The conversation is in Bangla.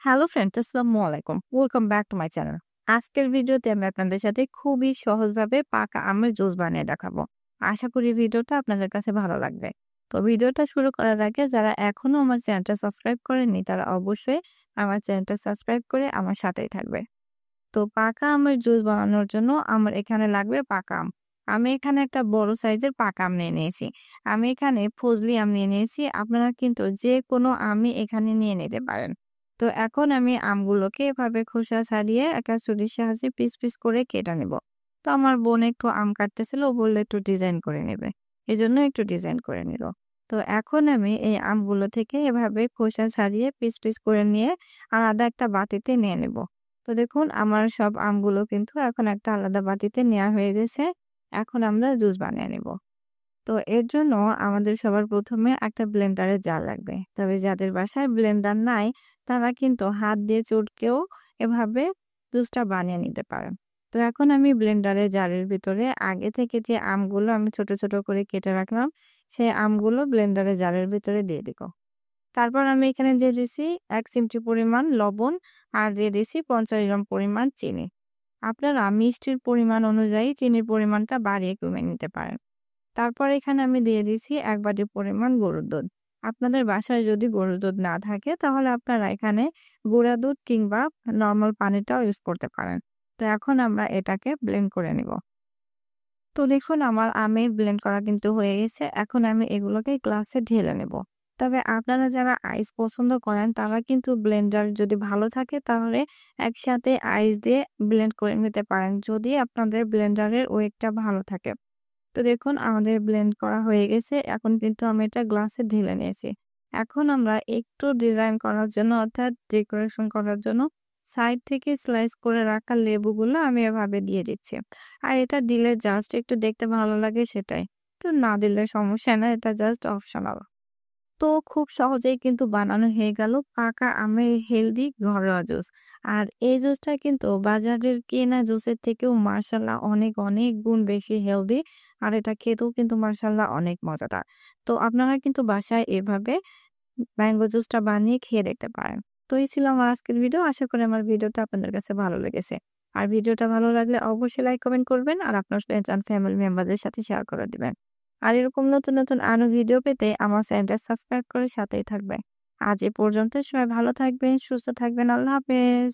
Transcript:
হ্যালো ফ্রেন্ডস, আসসালামু আলাইকুম। Welcome back to my channel. আজকের ভিডিওতে আমি আপনাদের সাথে খুবই সহজভাবে পাকা আমের জুস বানিয়ে দেখাবো। আশা করি ভিডিওটা আপনাদের কাছে ভালো লাগবে। তো ভিডিওটা শুরু করার আগে যারা এখনো আমার চ্যানেলটা সাবস্ক্রাইব করেননি তারা অবশ্যই আমার চ্যানেলটা সাবস্ক্রাইব করে আমার সাথেই থাকবে। তো পাকা আমের জুস বানানোর জন্য আমার এখানে লাগবে পাকা আম। আমি এখানে একটা বড় সাইজের পাকা আম নিয়ে নিয়েছি। আমি এখানে ফজলি আম নিয়ে নিয়েছি। আপনারা কিন্তু যে কোনো আমই এখানে নিয়ে নিতে পারেন। তো এখন আমি আমগুলোকে এভাবে খোসা ছাড়িয়ে একটা ছুরির সাহায্যে পিস পিস করে কেটে নেব। তো আমার বোন একটু আম কাটতেছিল, ও বলল একটু ডিজাইন করে নেবে। এজন্য একটু ডিজাইন করে নিল। তো এখন আমি এই আমগুলো থেকে এভাবে খোসা ছাড়িয়ে পিস পিস করে নিয়ে আলাদা একটা বাটিতে নিয়ে নেব। তো দেখুন আমার সব আমগুলো কিন্তু এখন একটা আলাদা বাটিতে নেওয়া হয়ে গেছে। এখন আমরা জুস বানিয়ে নেব। তো এর জন্য আমাদের সবার প্রথমে একটা ব্লেন্ডারের জার লাগবে। তবে যাদের বাসায় ব্লেন্ডার নাই তারা কিন্তু হাত দিয়ে চটকেও এভাবে জুসটা বানিয়ে নিতে পারেন। তো এখন আমি ব্লেন্ডারের জারের ভিতরে আগে থেকে যে আমগুলো আমি ছোট ছোট করে কেটে রাখলাম সেই আমগুলো ব্লেন্ডারের জারের ভিতরে দিয়ে দিব। তারপর আমি এখানে দিয়ে দিছি ১ চিমটি পরিমাণ লবণ আর দিয়ে দিছি ৫০ গ্রাম পরিমাণ চিনি। আপনারা মিষ্টির পরিমাণ অনুযায়ী চিনির পরিমাণটা বাড়িয়ে কমিয়ে নিতে পারেন। তারপর এখানে আমি দিয়ে দিছি ১ বাটি পরিমাণ গরুর দুধ। আপনাদের বাসায় যদি গরুর দুধ না থাকে তাহলে আপনারা এখানে গুঁড়া দুধ কিংবা নরমাল পানিটাও ইউজ করতে পারেন। তো এখন আমরা এটাকে ব্লেন্ড করে নিব। তো দেখুন আমার আমের ব্লেন্ড করা কিন্তু হয়ে গেছে। এখন আমি এগুলোকে গ্লাসে ঢেলে নেব। তবে আপনারা যারা আইস পছন্দ করেন তারা কিন্তু ব্লেন্ডার যদি ভালো থাকে তাহলে একসাথে আইস দিয়ে ব্লেন্ড করে নিতে পারেন যদি আপনাদের ব্লেন্ডারের ওয়েটটা ভালো থাকে। তো দেখুন আমাদের ব্লেন্ড করা হয়ে গেছে। এখন কিন্তু আমি এটা গ্লাসে ঢেলে নিয়েছি। এখন আমরা একটু ডিজাইন করার জন্য অর্থাৎ ডেকোরেশন করার জন্য সাইড থেকে স্লাইস করে রাখা লেবুগুলো আমি এভাবে দিয়ে দিচ্ছি। আর এটা দিলে জাস্ট একটু দেখতে ভালো লাগে সেটাই। তো না দিলে সমস্যা না, এটা জাস্ট অপশনাল। তো খুব সহজেই কিন্তু বানানো হয়ে গেল পাকা আমের হেলদি ঘরোয়া জুস। আর এই জুসটা কিন্তু বাজারের কেনা জুসের থেকেও মার্শাল্লাহ অনেক অনেক গুণ বেশি হেলদি। আর এটা খেতেও কিন্তু মার্শাল্লাহ অনেক মজাদার। তো আপনারা কিন্তু বাসায় এভাবে ম্যাঙ্গো জুসটা বানিয়ে খেয়ে দেখতে পারেন। তো এই ছিল আমার আজকের ভিডিও। আশা করি আমার ভিডিওটা আপনাদের কাছে ভালো লেগেছে। আর ভিডিওটা ভালো লাগলে অবশ্যই লাইক কমেন্ট করবেন আর আপনার ফ্রেন্ডস এন্ড ফ্যামিলি মেম্বারদের সাথে শেয়ার করে দিবেন। আর এরকম নতুন নতুন আরো ভিডিও পেতে আমার চ্যানেলটা সাবস্ক্রাইব করে সাথেই থাকবেন। আজ এ পর্যন্ত, সবাই ভালো থাকবেন, সুস্থ থাকবেন। আল্লাহ হাফেজ।